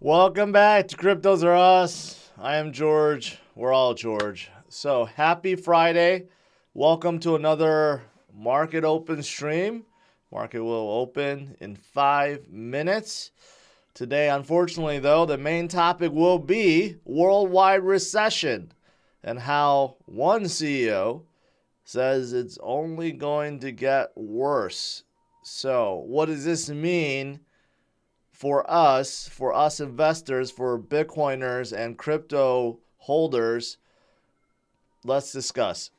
Welcome back to CryptosRUs. I am George. We're all George. So happy Friday. Welcome to another market open stream. Market will open in 5 minutes. Today, unfortunately, though, the main topic will be worldwide recession and how one CEO says it's only going to get worse. So what does this mean for us investors, for Bitcoiners and crypto holders? Let's discuss.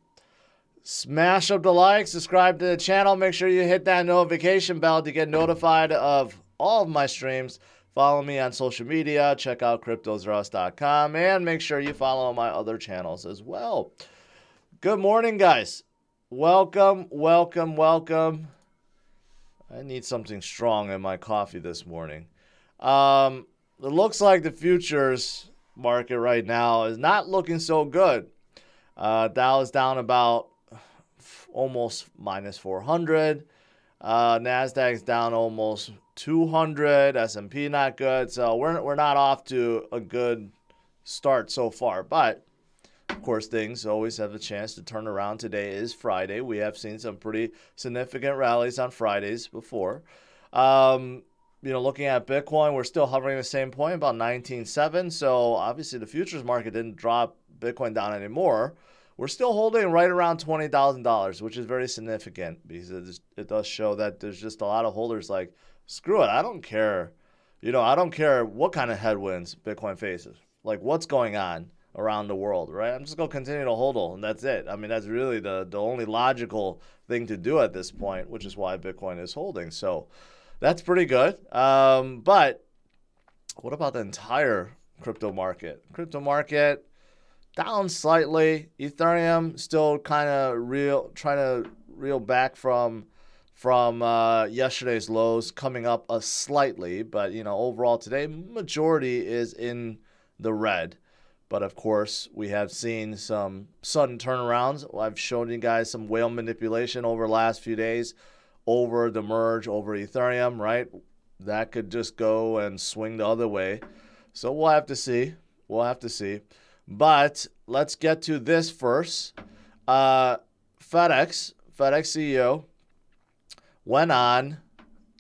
Smash up the like, subscribe to the channel. Make sure you hit that notification bell to get notified of all of my streams. Follow me on social media. Check out CryptosRUs.com and make sure you follow my other channels as well. Good morning, guys. Welcome, welcome, welcome. I need something strong in my coffee this morning. It looks like the futures market right now is not looking so good. Dow is down about almost minus 400. Nasdaq's down almost 200. S&P not good. So we're not off to a good start so far. But of course, things always have a chance to turn around. Today is Friday. We have seen some pretty significant rallies on Fridays before. Looking at Bitcoin, we're still hovering the same point, about 19.7. So obviously the futures market didn't drop Bitcoin down anymore. We're still holding right around $20,000, which is very significant because it does show that there's just a lot of holders like, screw it, I don't care. I don't care what kind of headwinds Bitcoin faces. Like what's going on around the world, right? I'm just going to continue to hodl, and that's it. I mean, that's really the only logical thing to do at this point, which is why Bitcoin is holding. So that's pretty good. But what about the entire crypto market? Crypto market down slightly. Ethereum still kind of trying to reel back from yesterday's lows, coming up slightly. But, overall today, majority is in the red. But of course, we have seen some sudden turnarounds. I've shown you guys some whale manipulation over the last few days over the merge, over Ethereum, right? That could just go and swing the other way. So we'll have to see. But let's get to this first. Fedex CEO went on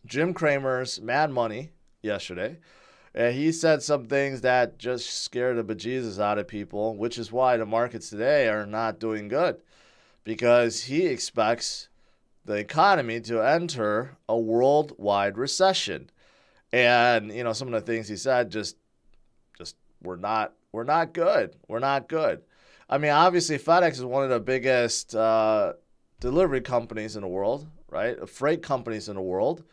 Jim Cramer's Mad Money yesterday. And he said some things that just scared the bejesus out of people, which is why the markets today are not doing good. Because he expects the economy to enter a worldwide recession. And, some of the things he said just we're not good. We're not good. I mean, obviously, FedEx is one of the biggest delivery companies in the world, right? Freight companies in the world.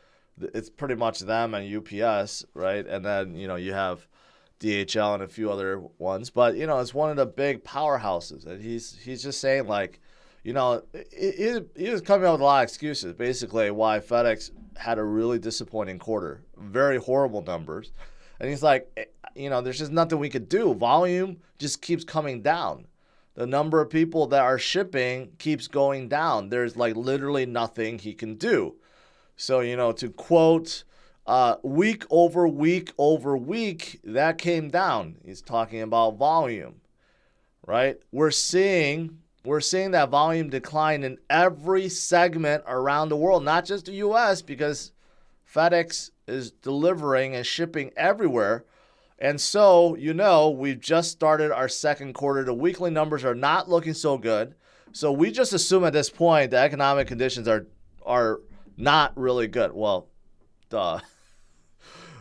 It's pretty much them and UPS, right? And then, you have DHL and a few other ones. But, it's one of the big powerhouses. And he's just saying, like, he was coming up with a lot of excuses, basically, why FedEx had a really disappointing quarter. Very horrible numbers. And he's like, there's just nothing we could do. Volume just keeps coming down. The number of people that are shipping keeps going down. There's, like, literally nothing he can do. So, to quote, week over week over week, that came down. He's talking about volume, right? We're seeing that volume decline in every segment around the world, not just the U.S., because FedEx is delivering and shipping everywhere. And so, we've just started our second quarter. The weekly numbers are not looking so good. So we just assume at this point the economic conditions are not really good. Well, duh.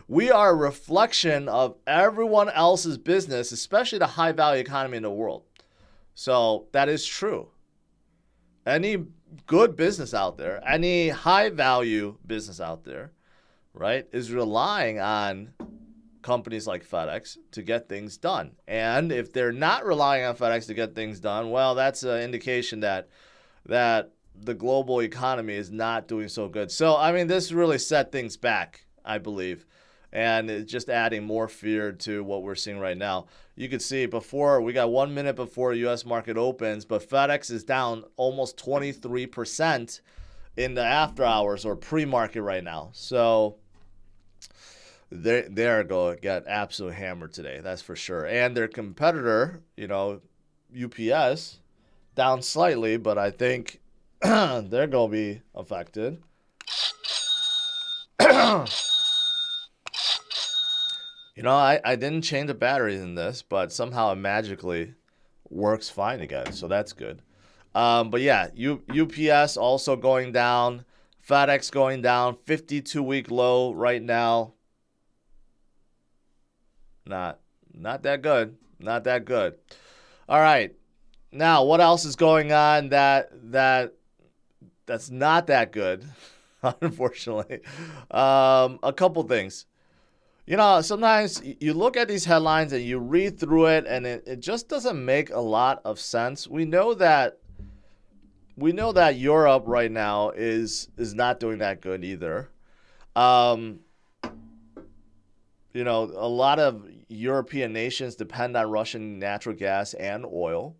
We are a reflection of everyone else's business, especially the high-value economy in the world. So that is true. Any good business out there, any high-value business out there, right, is relying on companies like FedEx to get things done. And if they're not relying on FedEx to get things done, well, that's an indication that the global economy is not doing so good. So, I mean, this really set things back, I believe. And it's just adding more fear to what we're seeing right now. You could see we got 1 minute before the U.S. market opens, but FedEx is down almost 23% in the after hours or pre-market right now. So they're going to get absolutely hammered today. That's for sure. And their competitor, UPS, down slightly, but I think they're going to be affected. I didn't change the batteries in this, but somehow it magically works fine again, so that's good. But yeah, UPS also going down. FedEx going down. 52-week low right now. Not that good. Not that good. All right. Now, what else is going on that's not that good, unfortunately? A couple things. Sometimes you look at these headlines and you read through it, and it just doesn't make a lot of sense. We know that Europe right now is not doing that good either. A lot of European nations depend on Russian natural gas and oil,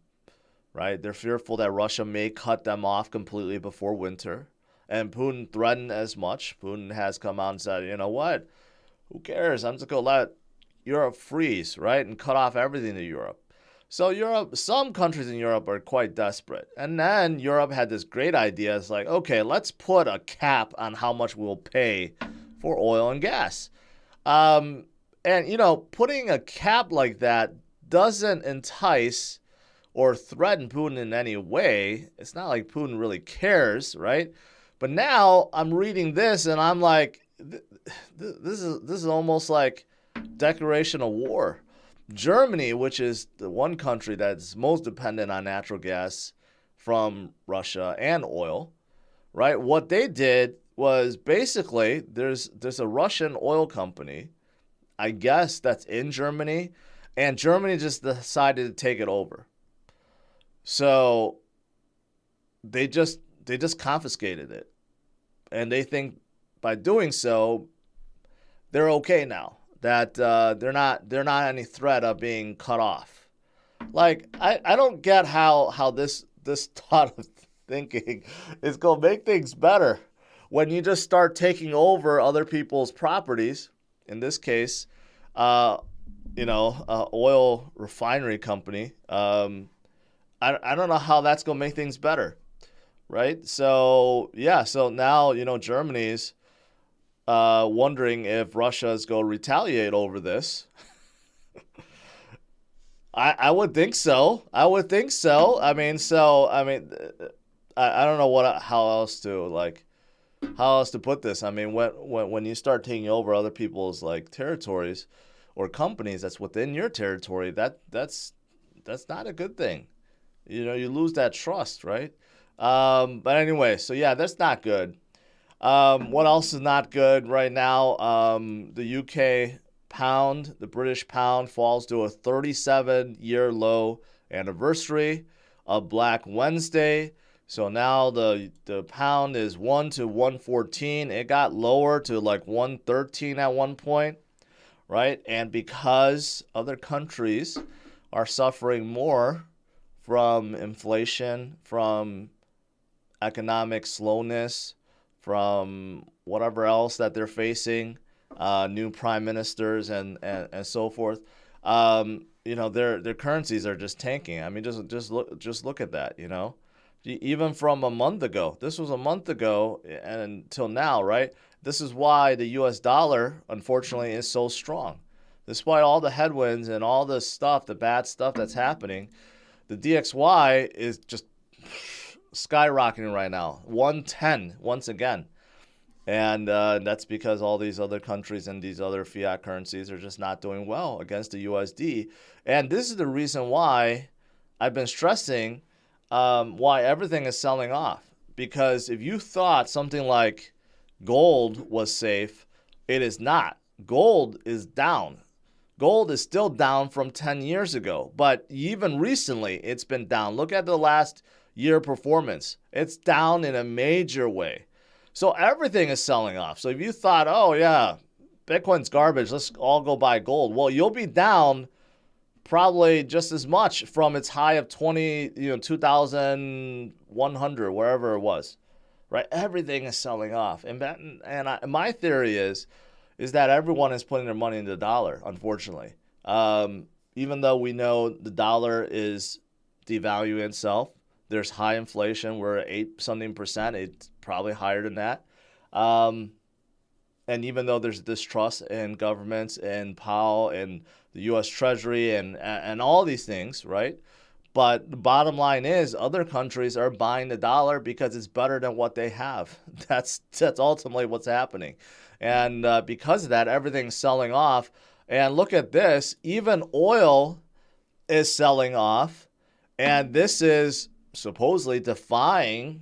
right? They're fearful that Russia may cut them off completely before winter. And Putin threatened as much. Putin has come out and said, you know what? Who cares? I'm just going to let Europe freeze, right? And cut off everything to Europe. So some countries in Europe are quite desperate. And then Europe had this great idea. It's like, okay, let's put a cap on how much we'll pay for oil and gas. And, putting a cap like that doesn't entice or threaten Putin in any way. It's not like Putin really cares, right? But now I'm reading this and I'm like, this is almost like declaration of war. Germany, which is the one country that's most dependent on natural gas from Russia and oil, right? What they did was basically there's a Russian oil company, I guess, that's in Germany, and Germany just decided to take it over. So they just confiscated it, and they think by doing so they're okay now, that they're not any threat of being cut off. Like I don't get how this thought of thinking is gonna make things better when you just start taking over other people's properties. In this case, oil refinery company. I don't know how that's gonna make things better, right? So yeah, so now Germany's wondering if Russia is going to retaliate over this. I would think so. I don't know how else to put this. I mean, when you start taking over other people's territories or companies that's within your territory, that's not a good thing. You lose that trust, right? But anyway, so yeah, that's not good. What else is not good right now? The UK pound, the British pound, falls to a 37-year low anniversary of Black Wednesday. So now the pound is 1 to 114. It got lower to 113 at one point, right? And because other countries are suffering more from inflation, from economic slowness, from whatever else that they're facing, new prime ministers and so forth, their currencies are just tanking. I mean, just look at that, even from a month ago. This was a month ago and until now, right? This is why the U.S. dollar, unfortunately, is so strong. Despite all the headwinds and all the stuff, the bad stuff that's happening, the DXY is just skyrocketing right now, 110 once again. And that's because all these other countries and these other fiat currencies are just not doing well against the USD. And this is the reason why I've been stressing why everything is selling off. Because if you thought something like gold was safe, it is not. Gold is down. Gold is still down from 10 years ago. But even recently, it's been down. Look at the last year performance. It's down in a major way. So everything is selling off. So if you thought, oh yeah, Bitcoin's garbage, let's all go buy gold. Well, you'll be down probably just as much from its high of 2,100, wherever it was, right? Everything is selling off. And my theory is is that everyone is putting their money in the dollar, unfortunately. Even though we know the dollar is devaluing itself, there's high inflation. We're at 8-something%. It's probably higher than that. And even though there's distrust in governments and Powell and the U.S. Treasury and all these things, right? But the bottom line is other countries are buying the dollar because it's better than what they have. That's ultimately what's happening. And because of that, everything's selling off. And look at this. Even oil is selling off. And this is supposedly defying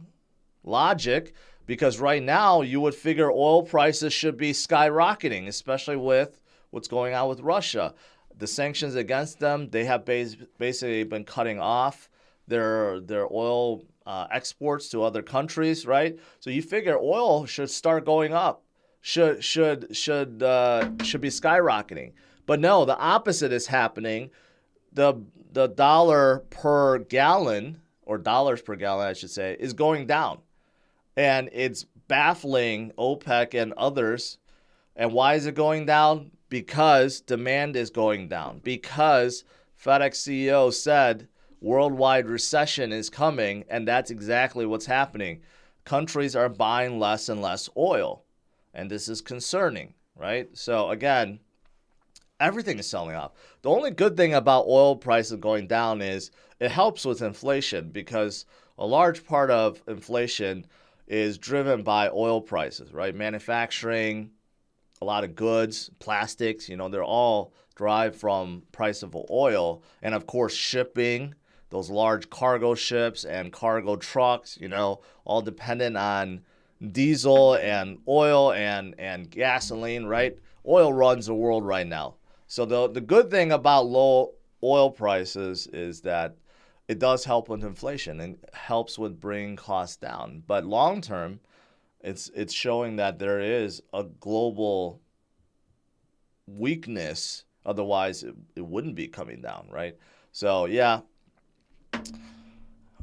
logic, because right now you would figure oil prices should be skyrocketing, especially with what's going on with Russia. The sanctions against them, they have basically been cutting off their oil exports to other countries, right? So you figure oil should start going up, should be skyrocketing. But no, the opposite is happening. The dollar per gallon, or dollars per gallon, I should say, is going down. And it's baffling OPEC and others. And why is it going down? Because demand is going down. Because Fedex CEO said worldwide recession is coming, and that's exactly what's happening. Countries are buying less and less oil, and this is concerning, right? So again, everything is selling off. The only good thing about oil prices going down is it helps with inflation, because a large part of inflation is driven by oil prices, right? Manufacturing, a lot of goods, plastics, they're all derived from price of oil. And of course, shipping, those large cargo ships and cargo trucks, all dependent on diesel and oil and gasoline, right? Oil runs the world right now. So the good thing about low oil prices is that it does help with inflation and helps with bringing costs down. But long term, it's showing that there is a global weakness. Otherwise, it wouldn't be coming down, right? So yeah,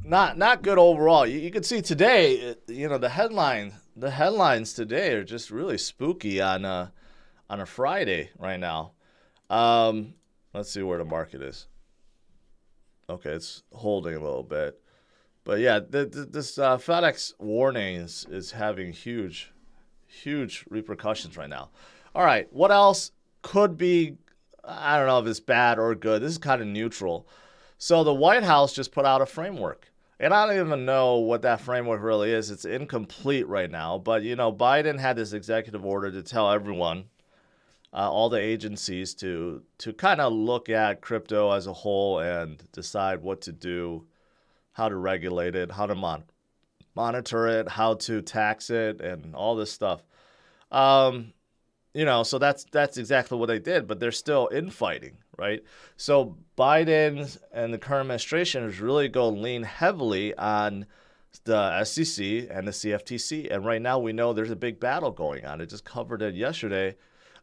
not good overall. You can see today, the headlines today are just really spooky on a Friday right now. Let's see where the market is. Okay, it's holding a little bit. But yeah, this FedEx warning is having huge repercussions right now. All right, what else could be, I don't know if it's bad or good. This is kind of neutral. So the White House just put out a framework. And I don't even know what that framework really is. It's incomplete right now. But, Biden had this executive order to tell everyone, all the agencies, to kind of look at crypto as a whole and decide what to do, how to regulate it, how to monitor it, how to tax it, and all this stuff. So that's exactly what they did, but they're still infighting, right? So Biden and the current administration is really going to lean heavily on the SEC and the CFTC. And right now we know there's a big battle going on. I just covered it yesterday.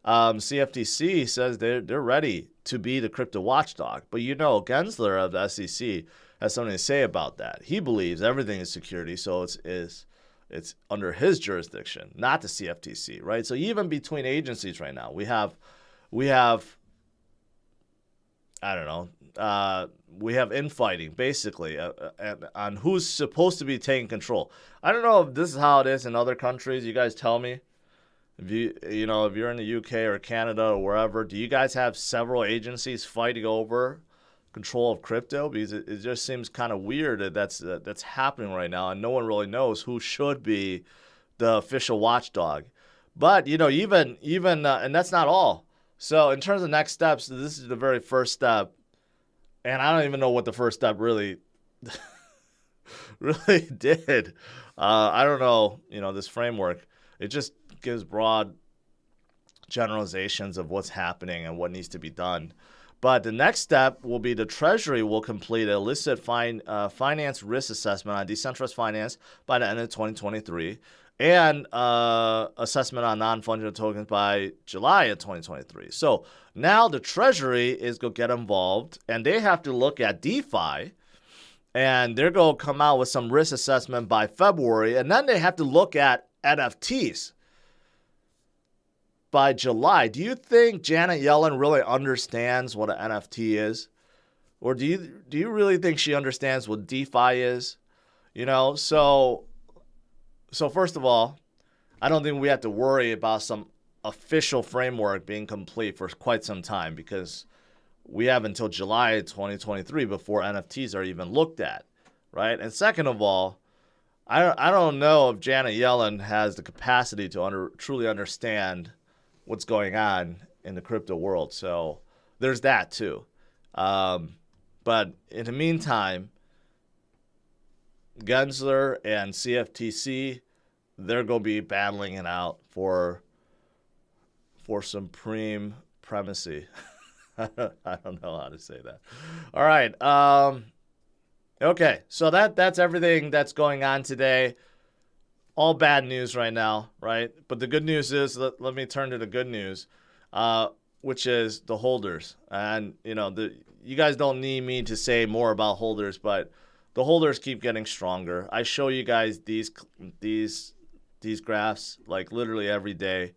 CFTC says they're ready to be the crypto watchdog. But Gensler of the SEC has something to say about that. He believes everything is security, so it's under his jurisdiction, not the CFTC, right? So even between agencies right now, we have I don't know, we have infighting basically on who's supposed to be taking control. I don't know if this is how it is in other countries. You guys tell me. If if you're in the UK or Canada or wherever, do you guys have several agencies fighting over control of crypto? Because it just seems kind of weird that that's happening right now, and no one really knows who should be the official watchdog. But even and that's not all. So in terms of next steps, this is the very first step, and I don't even know what the first step really did. I don't know. This framework, it just gives broad generalizations of what's happening and what needs to be done. But the next step will be the Treasury will complete an illicit finance risk assessment on decentralized finance by the end of 2023, and assessment on non-fungible tokens by July of 2023. So now the Treasury is going to get involved, and they have to look at DeFi, and they're going to come out with some risk assessment by February, and then they have to look at NFTs. by July. Do you think Janet Yellen really understands what an NFT is? Or do you really think she understands what DeFi is? So first of all, I don't think we have to worry about some official framework being complete for quite some time, because we have until July 2023 before NFTs are even looked at, right? And second of all, I don't know if Janet Yellen has the capacity to truly understand what's going on in the crypto world. So there's that too. But in the meantime, Gensler and CFTC, they're going to be battling it out for supreme primacy. I don't know how to say that. All right. Okay. So that's everything that's going on today. All bad news right now, right? But the good news is, let me turn to the good news, which is the holders. And, you guys don't need me to say more about holders, but the holders keep getting stronger. I show you guys these graphs like literally every day,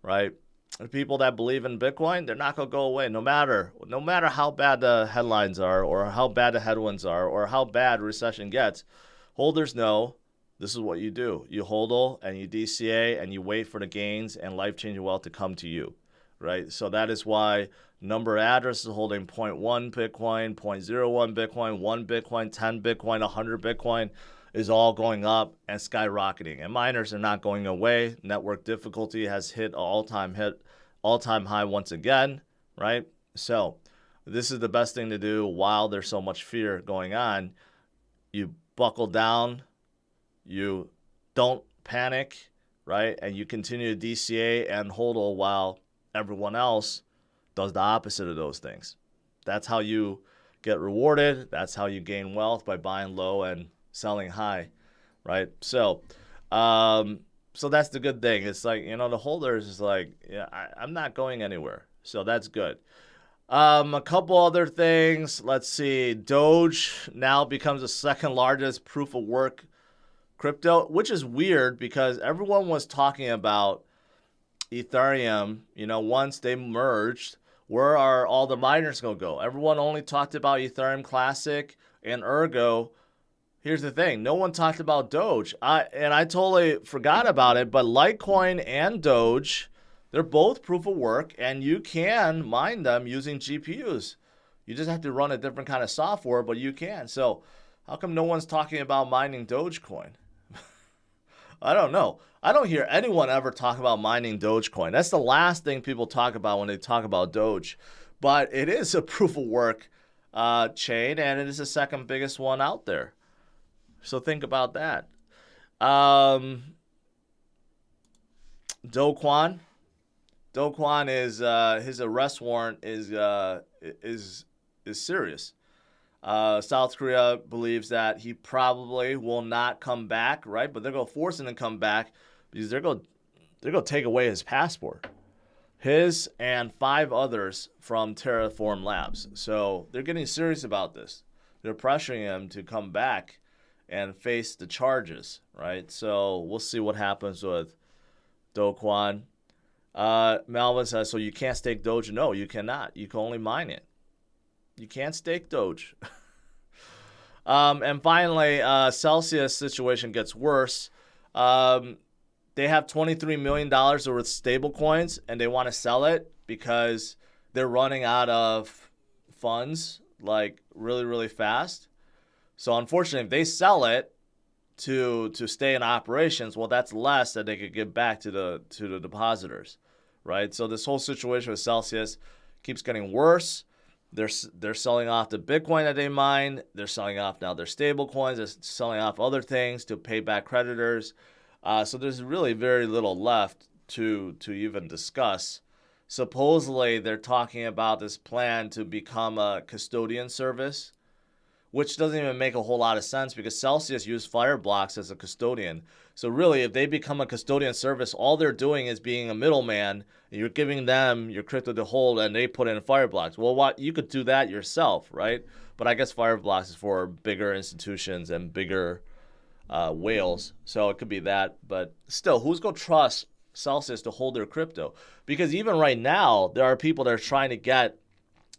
right? The people that believe in Bitcoin, they're not going to go away no matter how bad the headlines are, or how bad the headwinds are, or how bad recession gets. Holders know this is what you do. You HODL and you DCA and you wait for the gains and life-changing wealth to come to you, right? So that is why number of addresses holding 0.1 Bitcoin, 0.01 Bitcoin, 1 Bitcoin, 10 Bitcoin, 100 Bitcoin is all going up and skyrocketing. And miners are not going away. Network difficulty has hit all-time high once again, right? So this is the best thing to do while there's so much fear going on. You buckle down, you don't panic, right? And you continue to DCA and HODL while everyone else does the opposite of those things. That's how you get rewarded. That's how you gain wealth, by buying low and selling high, right? So that's the good thing. It's like, the holders is like, yeah, I'm not going anywhere. So that's good. A couple other things. Let's see. Doge now becomes the second largest proof of work crypto, which is weird because everyone was talking about Ethereum, once they merged, where are all the miners going to go? Everyone only talked about Ethereum Classic and Ergo. Here's the thing. No one talked about Doge. I totally forgot about it, but Litecoin and Doge, they're both proof of work, and you can mine them using GPUs. You just have to run a different kind of software, but you can. So how come no one's talking about mining Dogecoin? I don't know. I don't hear anyone ever talk about mining Dogecoin. That's the last thing people talk about when they talk about Doge. But it is a proof of work chain, and it is the second biggest one out there. So think about that. Do Kwon is his arrest warrant is serious. South Korea believes that he probably will not come back, right? But they're going to force him to come back because they're going to take away his passport. His and 5 others from Terraform Labs. So they're getting serious about this. They're pressuring him to come back and face the charges, right? So we'll see what happens with Do Kwon. Melvin says, so you can't stake Doge? No, you cannot. You can only mine it. You can't stake Doge. And finally, Celsius situation gets worse. They have $23 million worth stable coins, and they want to sell it because they're running out of funds like really, really fast. So unfortunately, if they sell it to stay in operations, well, that's less that they could give back to the depositors, right? So this whole situation with Celsius keeps getting worse. They're selling off the Bitcoin that they mine. They're selling off now their stable coins. They're selling off other things to pay back creditors. So there's really very little left to even discuss. Supposedly, they're talking about this plan to become a custodian service, which doesn't even make a whole lot of sense because Celsius used Fireblocks as a custodian. So really, if they become a custodian service, all they're doing is being a middleman. And you're giving them your crypto to hold, and they put in Fireblocks. Well, you could do that yourself, right? But I guess Fireblocks is for bigger institutions and bigger whales. So it could be that. But still, who's going to trust Celsius to hold their crypto. Because even right now, there are people that are trying to get,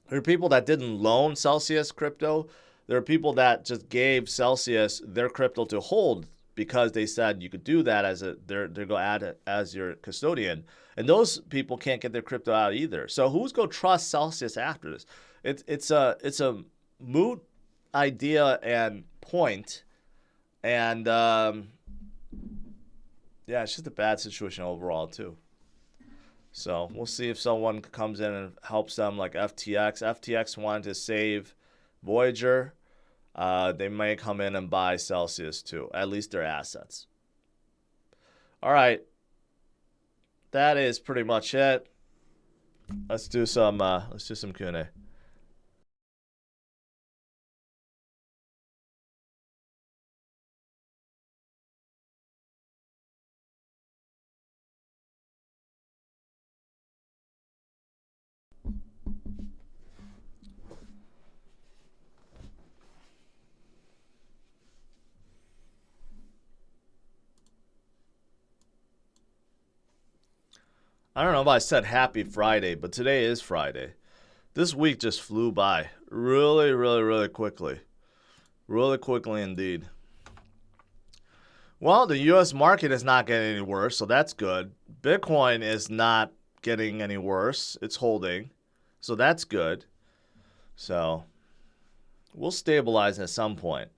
there are people that didn't loan Celsius crypto. There are people that just gave Celsius their crypto to hold because they said you could do that as they're going to add it as your custodian. And those people can't get their crypto out either. So who's going to trust Celsius after this? It's a moot idea and point. And yeah, it's just a bad situation overall too. So we'll see if someone comes in and helps them, like FTX. FTX wanted to save Voyager. They may come in and buy Celsius too, at least their assets. All right, that is pretty much it. Let's do some Q&A. I don't know if I said happy Friday, but today is Friday. This week just flew by really, really, really quickly. Really quickly indeed. Well, the U.S. market is not getting any worse, so that's good. Bitcoin is not getting any worse. It's holding, so that's good. So we'll stabilize at some point.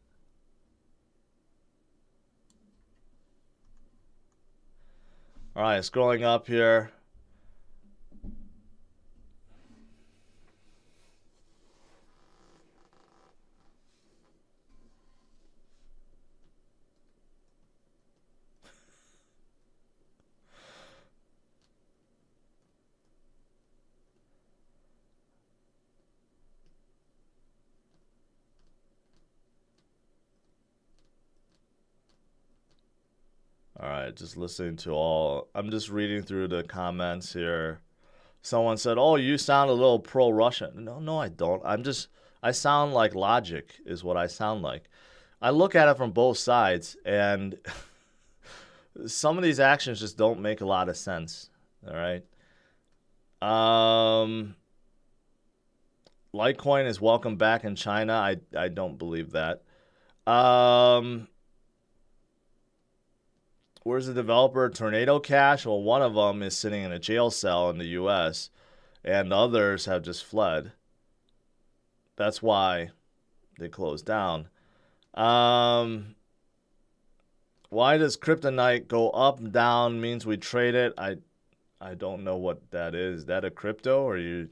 All right, scrolling up here. All right, just listening to all. I'm just reading through the comments here. Someone said, "Oh, you sound a little pro-Russian." No, I don't. I sound like logic is what I sound like. I look at it from both sides, and some of these actions just don't make a lot of sense. All right. Litecoin is welcome back in China. I don't believe that. Where's the developer? Tornado Cash? Well, one of them is sitting in a jail cell in the U.S., and the others have just fled. That's why they closed down. Why does Kryptonite go up and down? Means we trade it. I don't know what that is. Is that a crypto, or are you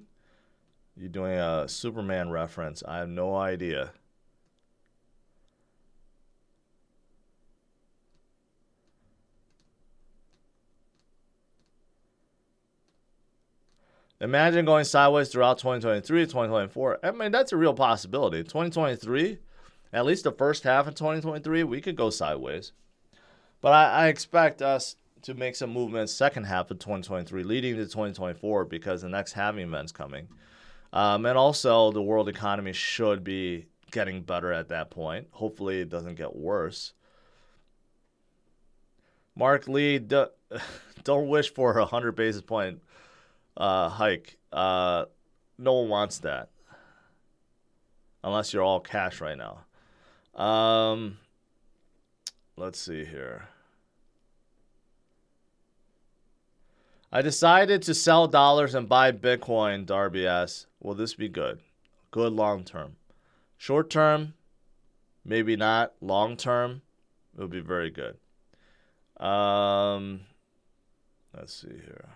doing a Superman reference? I have no idea. Imagine going sideways throughout 2023, 2024. I mean, that's a real possibility. 2023, at least the first half of 2023, we could go sideways. But I expect us to make some movements second half of 2023, leading to 2024, because the next halving event's coming. And also, the world economy should be getting better at that point. Hopefully, it doesn't get worse. Mark Lee, don't wish for a 100 basis point hike. No one wants that, unless you're all cash right now. Let's see here. I decided to sell dollars and buy Bitcoin, Darby asks. Will this be good? Good long term. Short term, maybe not. Long term, it will be very good. Let's see here.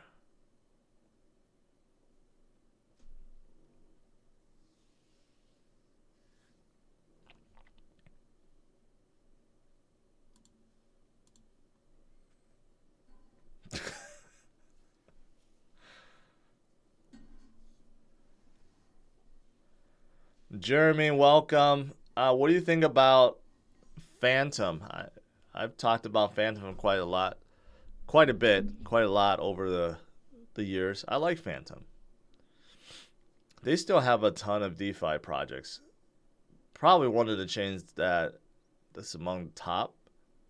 Jeremy, welcome. What do you think about Phantom? I've talked about Phantom quite a lot over the years. I like Phantom. They still have a ton of DeFi projects. Probably one of the chains that's among the top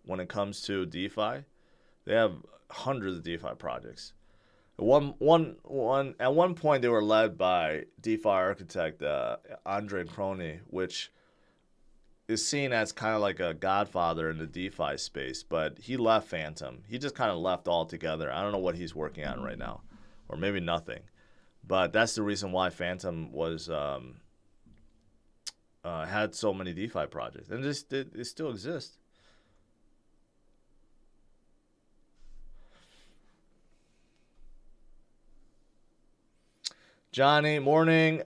when it comes to DeFi. They have hundreds of DeFi projects. At one point, they were led by DeFi architect Andre Crony, which is seen as kind of like a godfather in the DeFi space, but he left Phantom. He just kind of left altogether. I don't know what he's working on right now, or maybe nothing. But that's the reason why Phantom was had so many DeFi projects, and it still exists. Johnny, morning.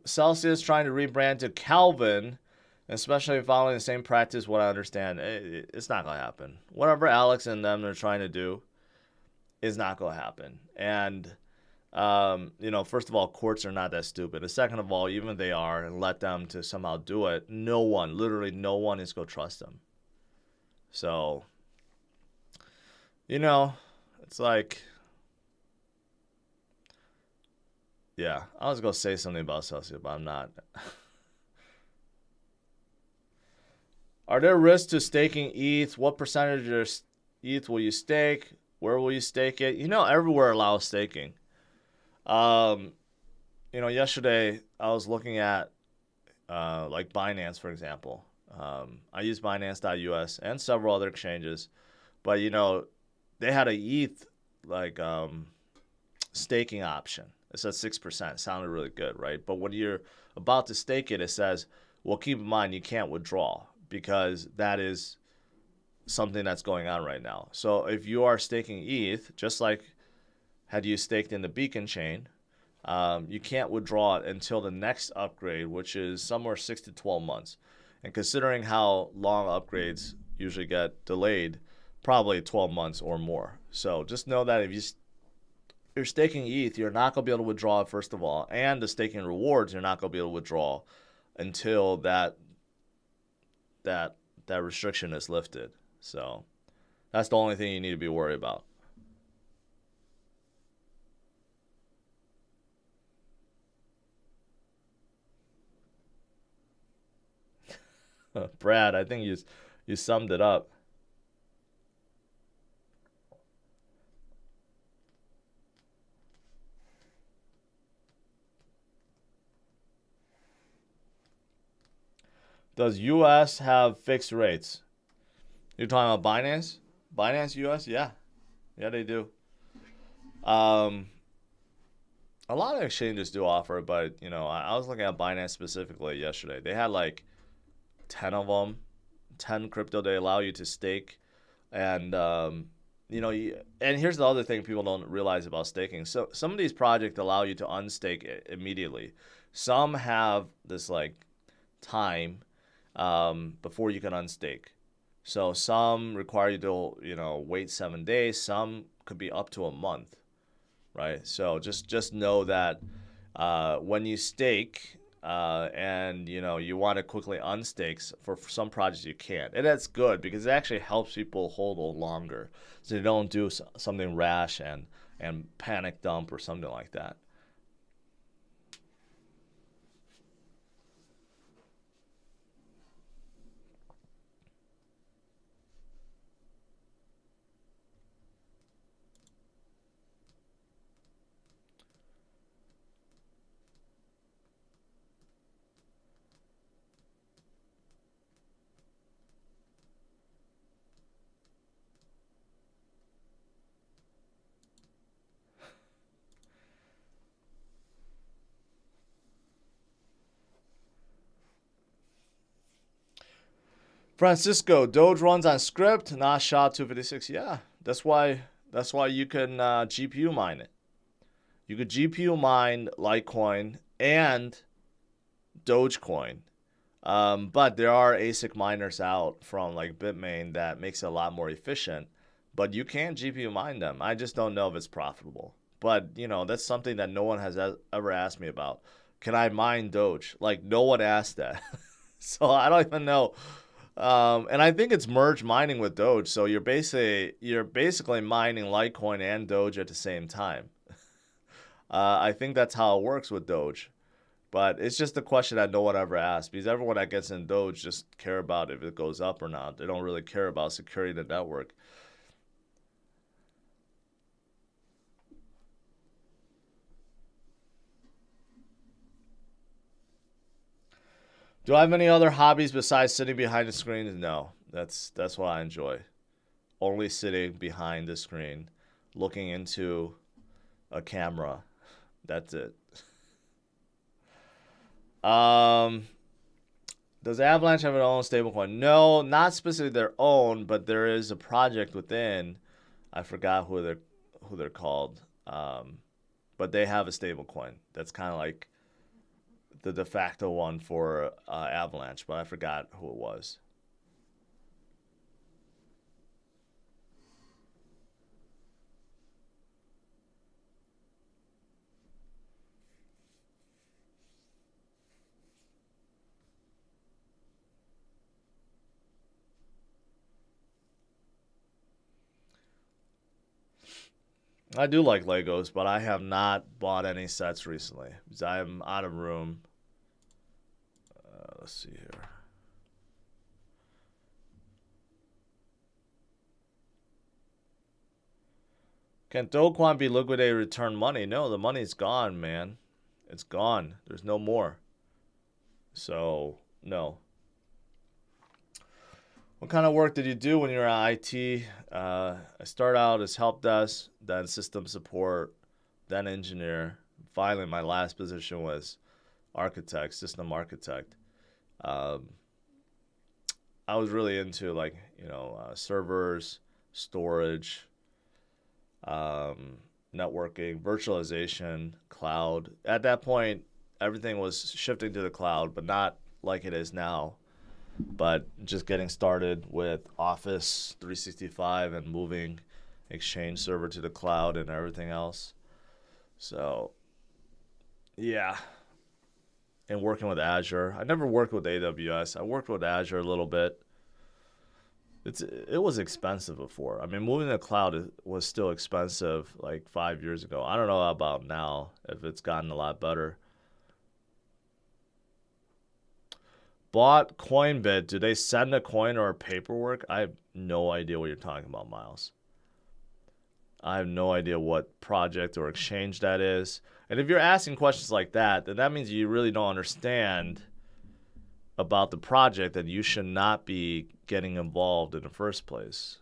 Celsius trying to rebrand to Calvin, especially following the same practice. What I understand, it's not gonna happen. Whatever Alex and them are trying to do is not gonna happen. And first of all, courts are not that stupid. And second of all, even if they are, and let them to somehow do it, literally no one is gonna trust them. So, it's like. Yeah, I was going to say something about Celsius, but I'm not. Are there risks to staking ETH? What percentage of your ETH will you stake? Where will you stake it? Everywhere allows staking. Yesterday I was looking at like Binance, for example. I use Binance.us and several other exchanges, but they had a ETH like staking option. It says 6%. Sounded really good, right? But when you're about to stake it, it says, well, keep in mind you can't withdraw because that is something that's going on right now. So if you are staking ETH, just like had you staked in the Beacon chain, you can't withdraw it until the next upgrade, which is somewhere 6 to 12 months. And considering how long upgrades usually get delayed, probably 12 months or more. So just know that if you're staking ETH, you're not going to be able to withdraw it, first of all. And the staking rewards, you're not going to be able to withdraw until that restriction is lifted. So that's the only thing you need to be worried about. Brad, I think you summed it up. Does US have fixed rates? You're talking about Binance? Binance US? Yeah. Yeah, they do. A lot of exchanges do offer it, but, I was looking at Binance specifically yesterday. They had like 10 of them, 10 crypto they allow you to stake. And, and here's the other thing people don't realize about staking. So some of these projects allow you to unstake immediately. Some have this like time before you can unstake. So some require you to, wait 7 days. Some could be up to a month, right? So just know that when you stake and, you want to quickly unstake, for some projects you can't. And that's good because it actually helps people hold longer so they don't do something rash and panic dump or something like that. Francisco, Doge runs on script, not SHA-256. Yeah, that's why you can GPU mine it. You could GPU mine Litecoin and Dogecoin. But there are ASIC miners out from like Bitmain that makes it a lot more efficient. But you can GPU mine them. I just don't know if it's profitable. But, that's something that no one has ever asked me about. Can I mine Doge? Like, no one asked that. So I don't even know. And I think it's merge mining with Doge. So you're basically mining Litecoin and Doge at the same time. I think that's how it works with Doge. But it's just a question that no one ever asked because everyone that gets in Doge just care about if it goes up or not. They don't really care about securing the network. Do I have any other hobbies besides sitting behind the screen? No. That's what I enjoy. Only sitting behind the screen, looking into a camera. That's it. Um, does Avalanche have their own stablecoin? No, not specifically their own, but there is a project within. I forgot who they're called. But they have a stablecoin that's kind of like the de facto one for Avalanche, but I forgot who it was. I do like Legos, but I have not bought any sets recently because I'm out of room. Let's see here. Can Do Kwon be liquidated, return money? No, the money's gone, man. It's gone. There's no more. So, no. What kind of work did you do when you were at IT? I started out as help desk, then system support, then engineer. Finally, my last position was architect, system architect. I was really into like servers, storage, networking, virtualization, cloud. At that point, everything was shifting to the cloud, but not like it is now. But just getting started with Office 365 and moving Exchange server to the cloud and everything else. So, yeah. And working with Azure. I never worked with AWS. I worked with Azure a little bit. It was expensive before. I mean, moving to the cloud was still expensive like 5 years ago. I don't know about now if it's gotten a lot better. Bought Coinbit. Do they send a coin or paperwork? I have no idea what you're talking about, Miles. I have no idea what project or exchange that is. And if you're asking questions like that, then that means you really don't understand about the project and you should not be getting involved in the first place.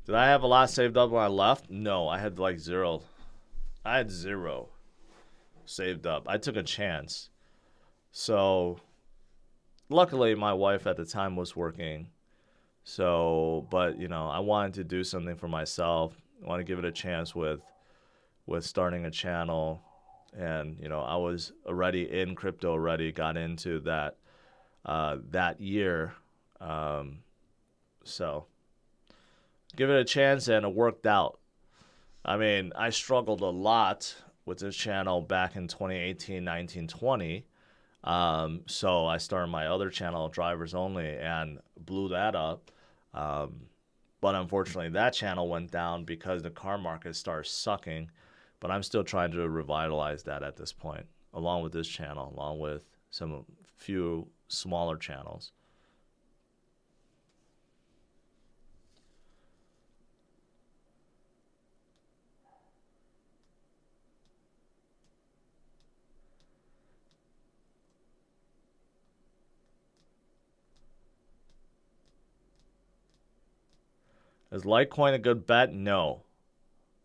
Did I have a lot saved up when I left? No, I had like zero. I had zero saved up. I took a chance. So, luckily, my wife at the time was working. So, but I wanted to do something for myself. I want to give it a chance with starting a channel, and I was already in crypto already. Got into that that year, so give it a chance, and it worked out. I mean, I struggled a lot with this channel back in 2018, 19, 20. So I started my other channel, Drivers Only, and blew that up. But unfortunately, that channel went down because the car market started sucking. But I'm still trying to revitalize that at this point, along with this channel, along with some few smaller channels. Is Litecoin a good bet? No.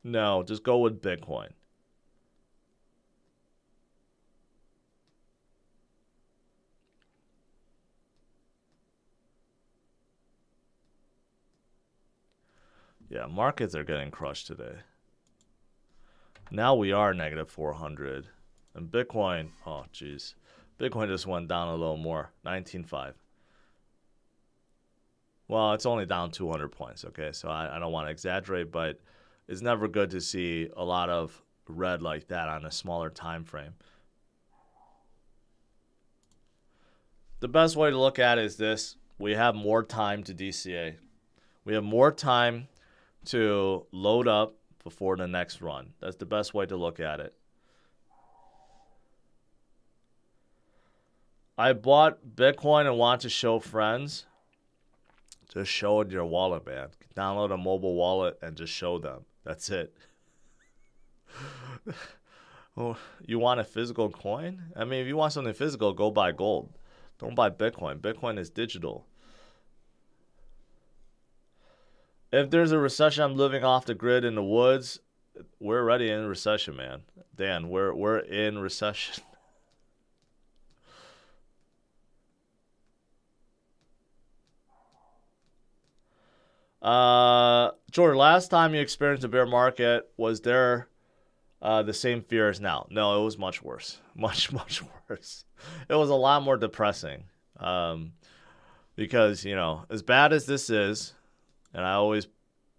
No, just go with Bitcoin. Yeah, markets are getting crushed today. Now we are negative 400. And Bitcoin, oh, geez. Bitcoin just went down a little more, 19.5. Well, it's only down 200 points, okay? So I don't want to exaggerate, but it's never good to see a lot of red like that on a smaller time frame. The best way to look at it is this. We have more time to DCA. We have more time to load up before the next run. That's the best way to look at it. I bought Bitcoin and want to show friends. Just show it your wallet, man. Download a mobile wallet and just show them. That's it. Oh, you want a physical coin? I mean, if you want something physical, go buy gold. Don't buy Bitcoin. Bitcoin is digital. If there's a recession, I'm living off the grid in the woods. We're already in recession, man. Dan, we're in recession. Jordan, last time you experienced a bear market, was there the same fear as now? No, it was much worse. Much worse. It was a lot more depressing. Because, you know, as bad as this is, and I always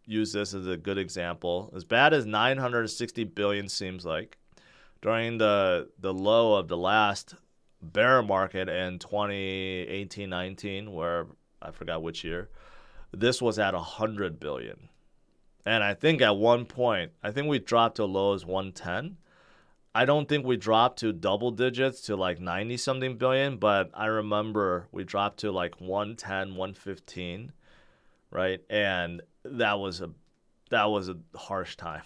use this as a good example, as bad as 960 billion seems like, during the low of the last bear market in 2018-19, where I forgot which year, this was at 100 billion. And I think at one point, I think we dropped to low as 110. I don't think we dropped to double digits to like 90 something billion, but I remember we dropped to like 110, 115, right? And that was a harsh time.